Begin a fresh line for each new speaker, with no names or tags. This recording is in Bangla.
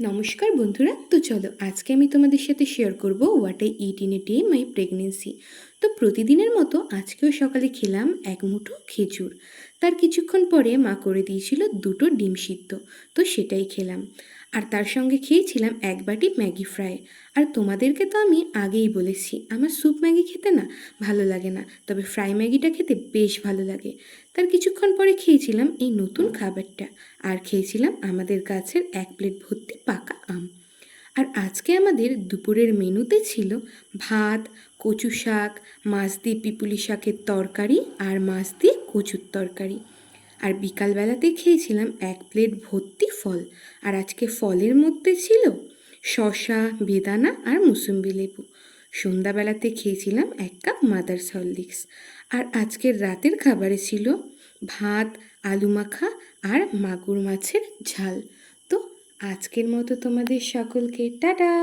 নমস্কার বন্ধুরা। তো চলো আজকে আমি তোমাদের সাথে শেয়ার করব what I it in a day my pregnancy. তো প্রতিদিনের মতো আজকেও সকালে খেলাম এক মুঠো খেজুর। তার কিছুক্ষণ পরে মা করে দিয়েছিল দুটো ডিম সিদ্ধ, তো সেটাই খেলাম। আর তার সঙ্গে খেয়েছিলাম এক বাটি ম্যাগি ফ্রাই। আর তোমাদেরকে তো আমি আগেই বলেছি আমার স্যুপ ম্যাগি খেতে না ভালো লাগে না, তবে ফ্রাই ম্যাগিটা খেতে বেশ ভালো লাগে। তার কিছুক্ষণ পরে খেয়েছিলাম এই নতুন খাবারটা। আর খেয়েছিলাম আমাদের গাছের এক প্লেট ভর্তি পাকা আম। আর আজকে আমাদের দুপুরের মেনুতে ছিল ভাত, কচু শাক, মাছ দিয়ে পিপুলি শাকের তরকারি আর মাছ দিয়ে কচুর তরকারি। আর বিকালবেলাতে খেয়েছিলাম এক প্লেট ভর্তি ফল। আর আজকে ফলের মধ্যে ছিল শসা, বেদানা আর মুসুম্বি লেবু। সন্ধ্যাবেলাতে খেয়েছিলাম এক কাপ মাদার্স হরলিক্স। আর আজকের রাতের খাবারে ছিল ভাত, আলু মাখা আর মাগুর মাছের ঝাল। তো আজকের মতো তোমাদের সকলকে টাটা।